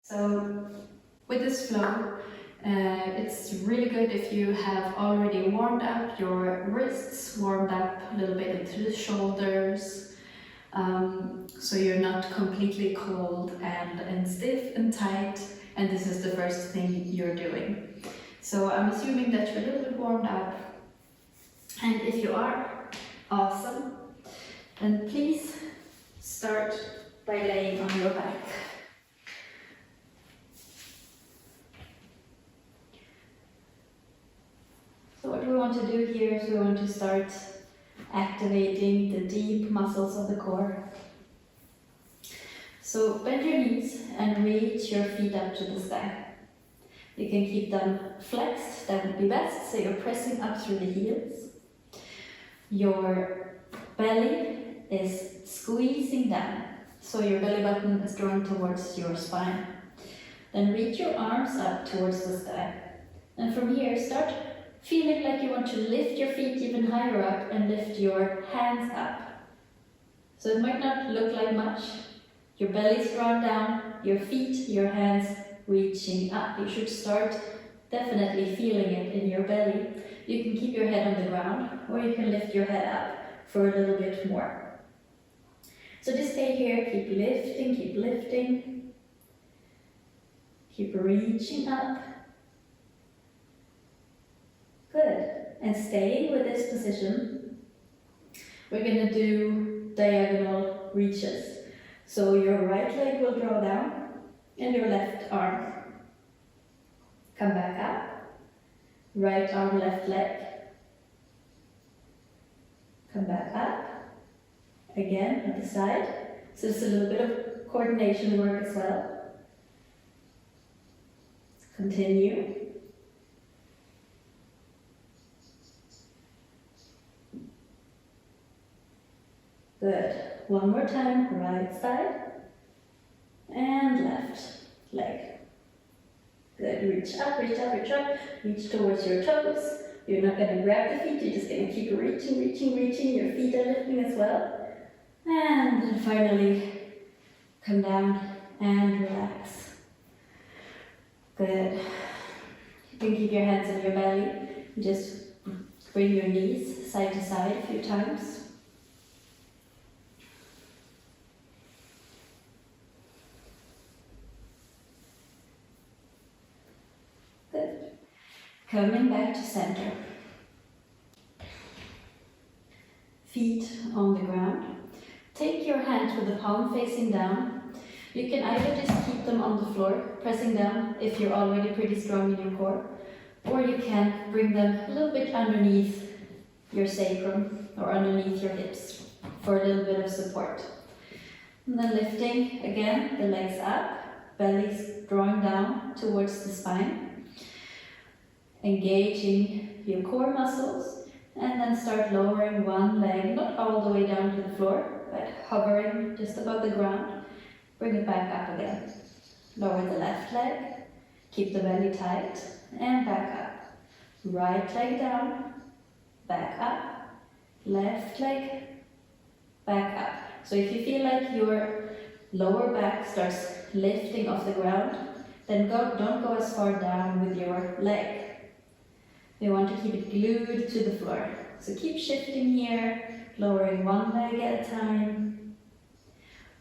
So with this flow, it's really good if you have already warmed up your wrists, warmed up a little bit into the shoulders, so you're not completely cold and stiff and tight, and this is the first thing you're doing. So I'm assuming that you're a little bit warmed up, and if you are, awesome, then please start by laying on your back. So what we want to do here is we want to start activating the deep muscles of the core. So bend your knees and reach your feet up to the sky. You can keep them flexed, that would be best, so you're pressing up through the heels. Your belly is squeezing down, so your belly button is drawn towards your spine. Then reach your arms up towards the sky. And from here, start feeling like you want to lift your feet even higher up and lift your hands up. So it might not look like much. Your belly's drawn down, your feet, your hands reaching up. You should start definitely feeling it in your belly. You can keep your head on the ground, or you can lift your head up for a little bit more. So just stay here, keep lifting, keep reaching up. Good. And staying with this position, we're going to do diagonal reaches. So your right leg will draw down and your left arm. Come back up. Right arm, left leg. Come back up. Again, at the side. So it's a little bit of coordination work as well. Let's continue. Good. One more time, right side and left leg. Good. Reach up, reach up, reach up. Reach towards your toes. You're not going to grab the feet, you're just going to keep reaching. Your feet are lifting as well. And then finally, come down and relax. Good. You can keep your hands on your belly. Just bring your knees side to side a few times. Coming back to center. Feet on the ground. Take your hands with the palm facing down. You can either just keep them on the floor, pressing down if you're already pretty strong in your core, or you can bring them a little bit underneath your sacrum or underneath your hips for a little bit of support. And then lifting again, the legs up, belly's drawing down towards the spine. Engaging your core muscles, and then start lowering one leg, not all the way down to the floor, but hovering just above the ground. Bring it back up again. Lower the left leg, keep the belly tight, and back up. Right leg down, back up, left leg, back up. So if you feel like your lower back starts lifting off the ground, then don't go as far down with your leg. We want to keep it glued to the floor. So keep shifting here, lowering one leg at a time.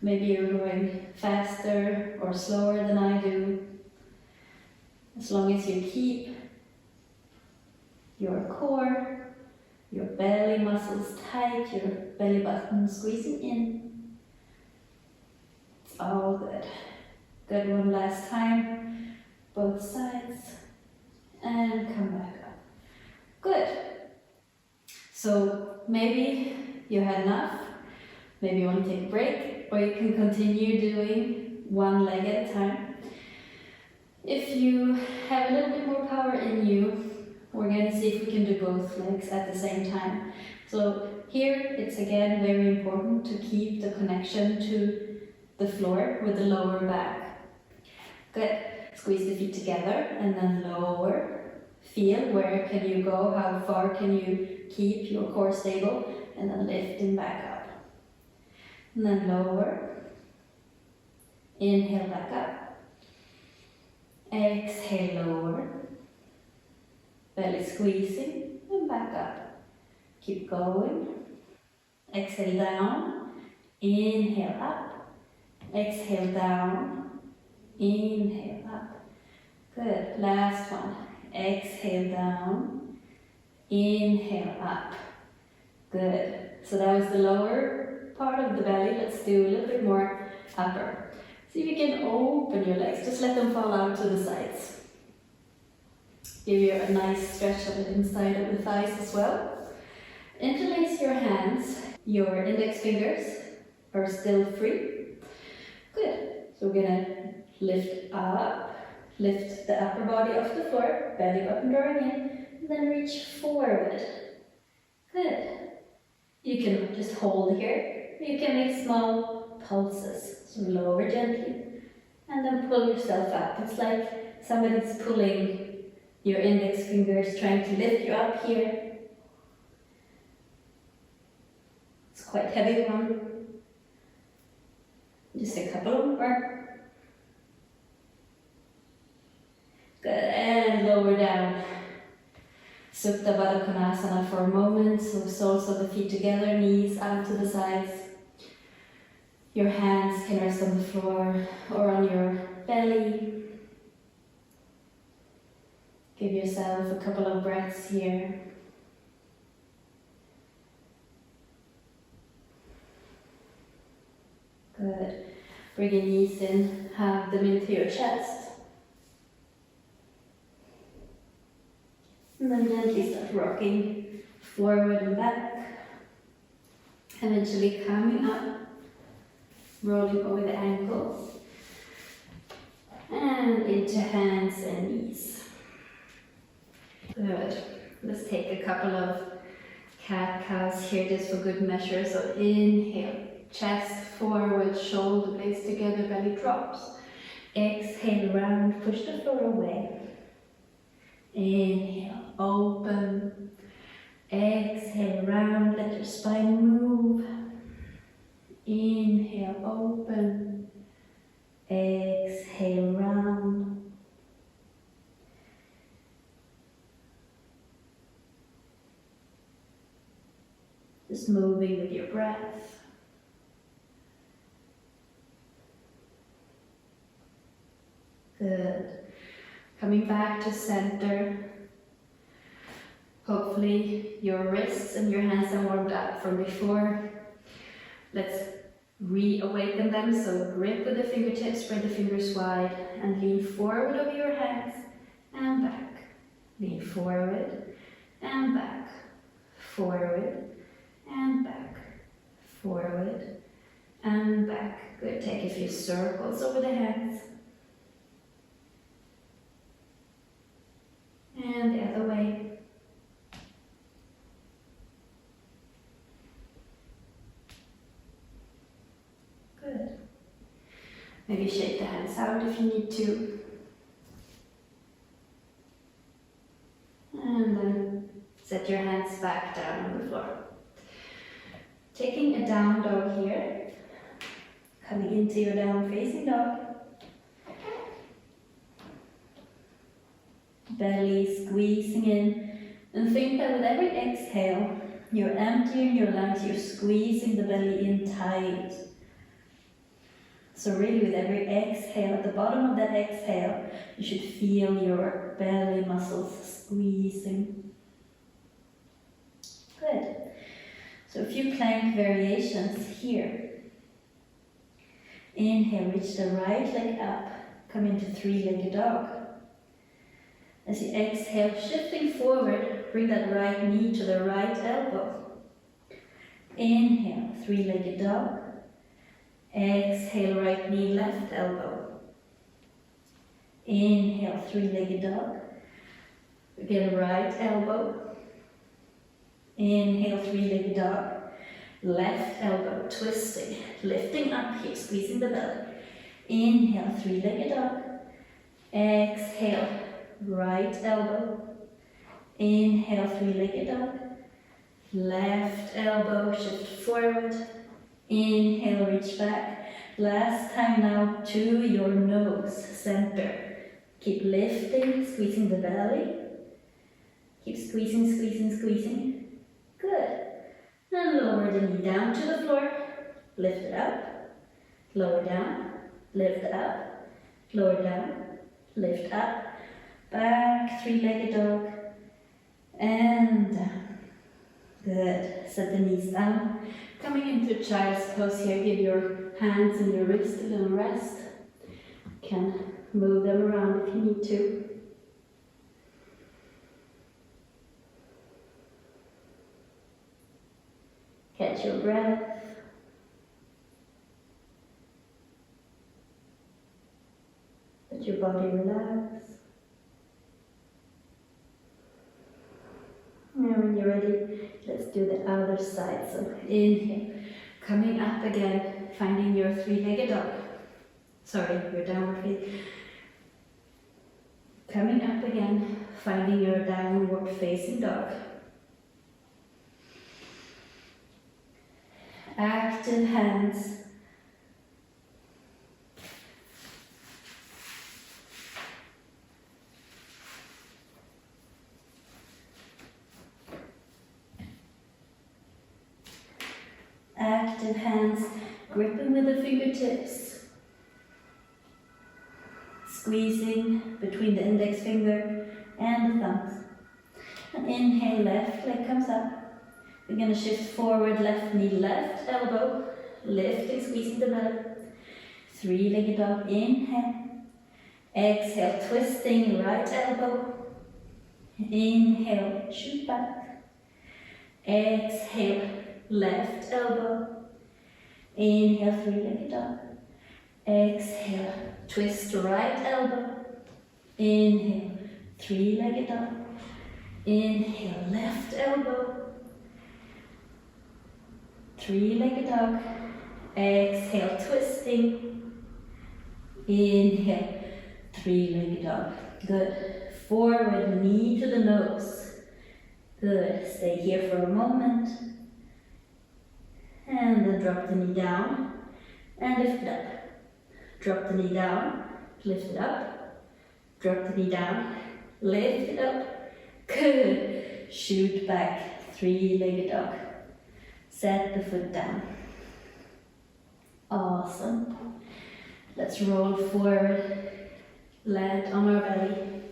Maybe you're going faster or slower than I do. As long as you keep your core, your belly muscles tight, your belly button squeezing in. It's all good. Good, one last time. Both sides. And come back up. Good. So maybe you had enough, maybe you want to take a break, or you can continue doing one leg at a time. If you have a little bit more power in you, we're going to see if we can do both legs at the same time. So here it's again very important to keep the connection to the floor with the lower back. Good. Squeeze the feet together and then lower. Feel where can you go, how far can you keep your core stable, and then lifting back up. And then lower. Inhale back up. Exhale, lower. Belly squeezing and back up. Keep going. Exhale down. Inhale up. Exhale down. Inhale up. Good. Last one. Exhale down. Inhale up. Good. So that was the lower part of the belly. Let's do a little bit more upper. See if you can open your legs. Just let them fall out to the sides. Give you a nice stretch of the inside of the thighs as well. Interlace your hands. Your index fingers are still free. Good. So we're gonna lift up. Lift the upper body off the floor. Belly button drawing in. And then reach forward. Good. You can just hold here. You can make small pulses. So lower gently. And then pull yourself up. It's like somebody's pulling your index fingers, trying to lift you up here. It's quite heavy one. Just a couple more. Good, and lower down. Supta Baddha Konasana for a moment, so soles of the feet together, knees out to the sides. Your hands can rest on the floor or on your belly. Give yourself a couple of breaths here. Good. Bring your knees in, have them into your chest. And then gently start rocking forward and back. Eventually coming up, rolling over the ankles. And into hands and knees. Good. Let's take a couple of cat-cows here just for good measure. So inhale, chest forward, shoulder blades together, belly drops. Exhale, round, push the floor away. Inhale, open. Exhale, round, let your spine move. Inhale, open. Exhale, round. Just moving with your breath. Good. Coming back to center. Hopefully your wrists and your hands are warmed up from before. Let's reawaken them. So grip with the fingertips, spread the fingers wide, and lean forward over your hands and back. Lean forward and back. Forward and back, forward and back. Good, take a few circles over the hands. And the other way. Good. Maybe shake the hands out if you need to. And then set your hands back down on the floor. Taking a down dog here, coming into your down facing dog. Belly squeezing in, and think that with every exhale, you're emptying your lungs, you're squeezing the belly in tight. So really with every exhale, at the bottom of that exhale, you should feel your belly muscles squeezing. Good. So a few plank variations here. Inhale, reach the right leg up, come into three-legged dog. As you exhale, shifting forward, bring that right knee to the right elbow. Inhale, three-legged dog. Exhale, right knee, left elbow. Inhale, three-legged dog. Again, right elbow. Inhale, three-legged dog. Left elbow, twisting, lifting up here, squeezing the belly. Inhale, three-legged dog. Exhale, right elbow. Inhale, three-legged dog. Left elbow, shift forward. Inhale, reach back. Last time now to your nose, center. Keep lifting, squeezing the belly. Keep squeezing, squeezing, squeezing. Good. And lower the knee down to the floor. Lift it up. Lower down. Lift up. Lower down. Lift up. Back, three-legged dog. And down. Good. Set the knees down. Coming into child's pose here, give your hands and your wrist a little rest. Can move them around if you need to. Catch your breath. Let your body relax. And when you're ready, let's do the other side. So inhale, coming up again, finding your three-legged dog. Sorry, your downward feet. Coming up again, finding your downward facing dog. Active hands. Active hands, gripping with the fingertips. Squeezing between the index finger and the thumbs. And inhale, left leg comes up. We're going to shift forward, left knee, left elbow. Lifting, squeezing the belly. Three-legged dog, inhale. Exhale, twisting right elbow. Inhale, shoot back. Exhale, left elbow. Inhale, three-legged dog. Exhale, twist right elbow. Inhale, three-legged dog. Inhale, left elbow. Three-legged dog. Exhale, twisting. Inhale, three-legged dog. Good. Forward, knee to the nose. Good. Stay here for a moment. And then drop the knee down and lift it up. Drop the knee down, lift it up. Drop the knee down, lift it up. Good. Shoot back, three-legged dog. Set the foot down. Awesome. Let's roll forward, land on our belly.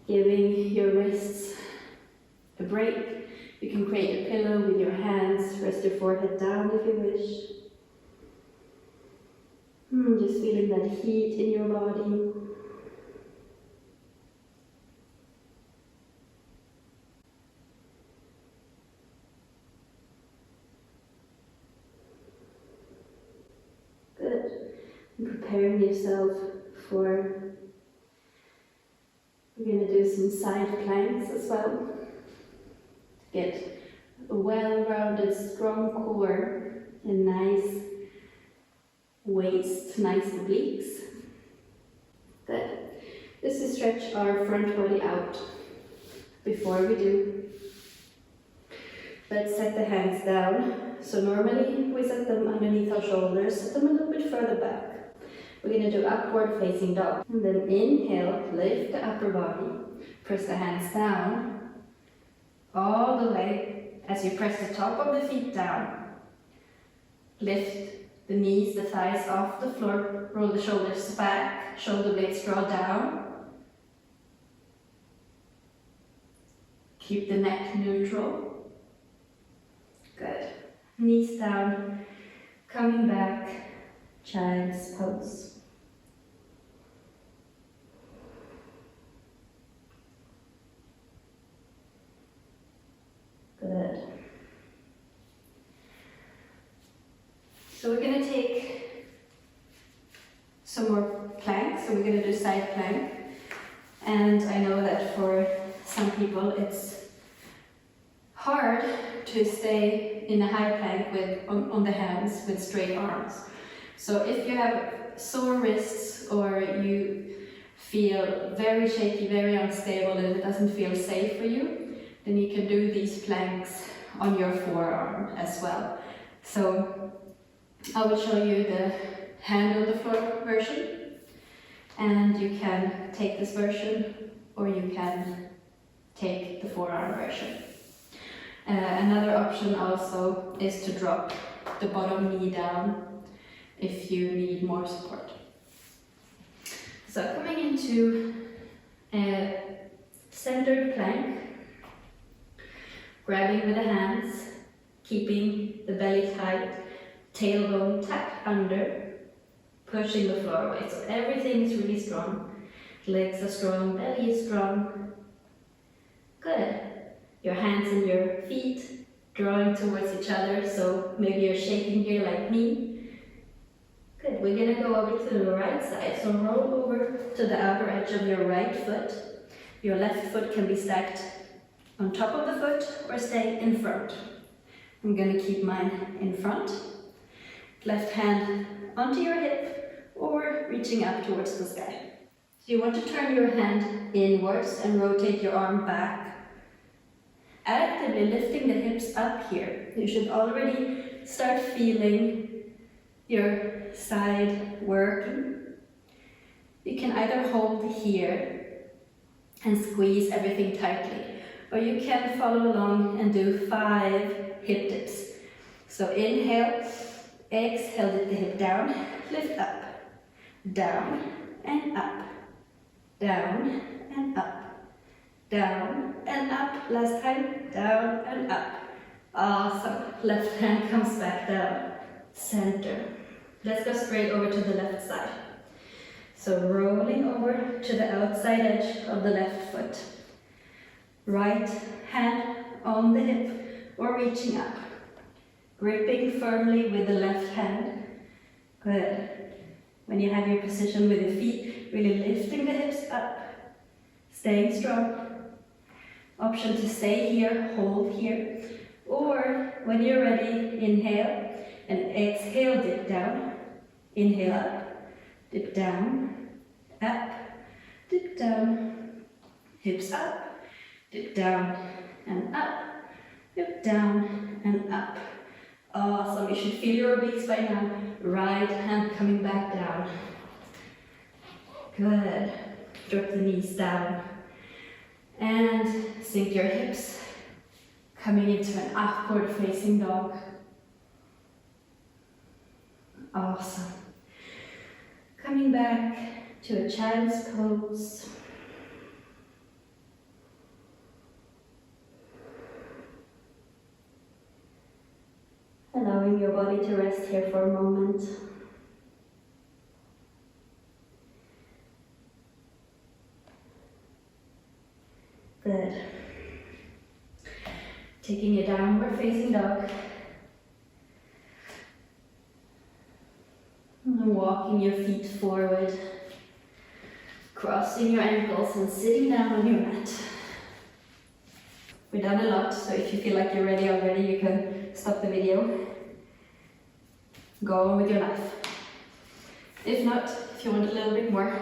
Giving your wrists a break. You can create a pillow with your hands, rest your forehead down if you wish. Just feeling that heat in your body. Good. And preparing yourself for, we're going to do some side planks as well. Get a well-rounded, strong core and nice waist, nice obliques. Good. This is stretch our front body out. Before we do, let's set the hands down. So normally we set them underneath our shoulders, set them a little bit further back. We're going to do upward facing dog. And then inhale, lift the upper body, press the hands down. All the way as you press the top of the feet down. Lift the knees, the thighs off the floor. Roll the shoulders back. Shoulder blades draw down. Keep the neck neutral. Good. Knees down. Coming back. Child's pose. Good. So we're going to take some more planks. So we're going to do side plank. And I know that for some people it's hard to stay in a high plank with on the hands with straight arms. So if you have sore wrists or you feel very shaky, very unstable, and it doesn't feel safe for you, then you can do these planks on your forearm as well. So I will show you hand on the floor version, and you can take this version or you can take the forearm version. Another option also is to drop the bottom knee down if you need more support. So coming into a centered plank, grabbing with the hands, keeping the belly tight, tailbone tucked under, pushing the floor away. So everything is really strong. Legs are strong, belly is strong. Good. Your hands and your feet drawing towards each other, so maybe you're shaking here like me. Good. We're gonna go over to the right side. So roll over to the outer edge of your right foot. Your left foot can be stacked on top of the foot or stay in front. I'm gonna keep mine in front. Left hand onto your hip or reaching up towards the sky. So you want to turn your hand inwards and rotate your arm back. Actively lifting the hips up here. You should already start feeling your side working. You can either hold here and squeeze everything tightly, or you can follow along and do 5 hip dips. So inhale, exhale, lift the hip down, lift up, down and up, down and up, down and up. Last time, down and up. Awesome. Left hand comes back down, center. Let's go straight over to the left side. So rolling over to the outside edge of the left foot. Right hand on the hip or reaching up. Gripping firmly with the left hand. Good. When you have your position with your feet, really lifting the hips up. Staying strong. Option to stay here, hold here. Or when you're ready, inhale and exhale, dip down. Inhale up, dip down, up, dip down, hips up, dip down and up, dip down and up. Awesome, you should feel your obliques by now. Right hand coming back down. Good. Drop the knees down. And sink your hips, coming into an upward facing dog. Awesome. Coming back to a child's pose. Allowing your body to rest here for a moment. Good. Taking a downward facing dog. And walking your feet forward. Crossing your ankles and sitting down on your mat. We've done a lot, so if you feel like you're ready already, you can stop the video. Go on with your life. If not, if you want a little bit more,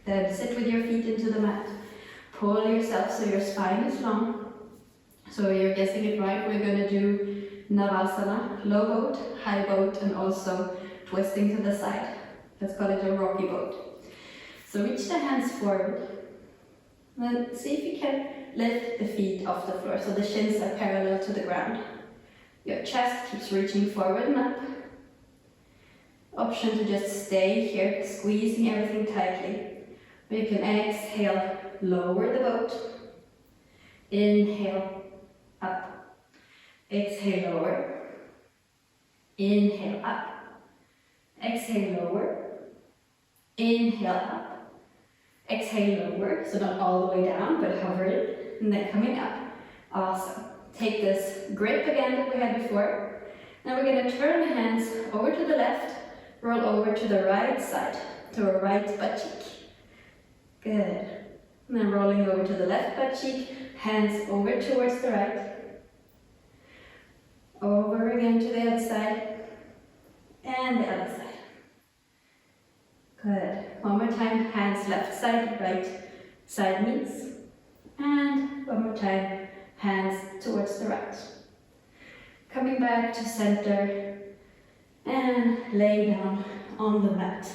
then sit with your feet into the mat. Pull yourself so your spine is long. So you're guessing it right, we're going to do Navasana, low boat, high boat, and also twisting to the side. Let's call it a rocky boat. So reach the hands forward. Then see if you can lift the feet off the floor so the shins are parallel to the ground. Your chest keeps reaching forward and up. Option to just stay here, squeezing everything tightly. Or you can exhale, lower the boat. Inhale, up. Exhale, lower. Inhale, up. Exhale, lower. Inhale, up. Exhale, lower. So not all the way down, but hover it. And then coming up. Awesome. Take this grip again that we had before. Now we're going to turn the hands over to the left. Roll over to the right side, to our right butt cheek. Good. And then rolling over to the left butt cheek, hands over towards the right. Over again to the other side. And the other side. Good. One more time, hands left side, right side meets. And one more time, hands towards the right. Coming back to center. And lay down on the mat.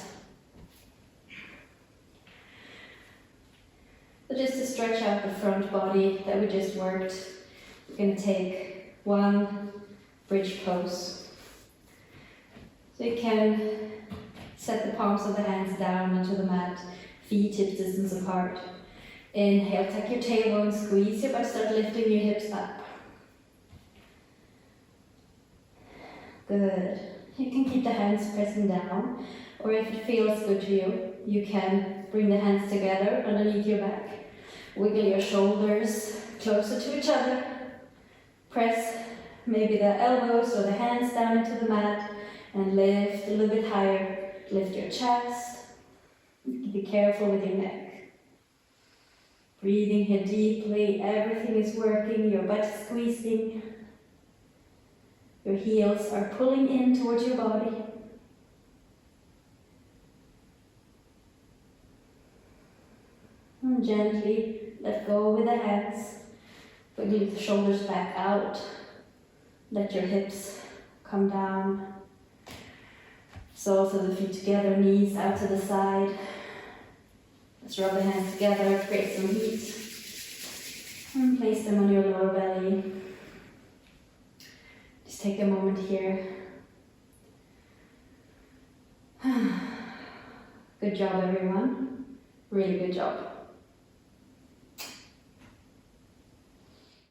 So just to stretch out the front body that we just worked, we're going to take one bridge pose. So you can set the palms of the hands down onto the mat, feet hip distance apart. Inhale, tuck your tailbone, squeeze your butt, start lifting your hips up. Good. You can keep the hands pressing down, or if it feels good to you, you can bring the hands together underneath your back. Wiggle your shoulders closer to each other. Press maybe the elbows or the hands down into the mat and lift a little bit higher. Lift your chest. Be careful with your neck. Breathing here deeply. Everything is working. Your butt is squeezing. Your heels are pulling in towards your body. And gently let go with the hands. Wiggle the shoulders back out. Let your hips come down. Soles of the feet together, knees out to the side. Let's rub the hands together, create some heat. And place them on your lower belly. Just take a moment here. Good job, everyone. Really good job.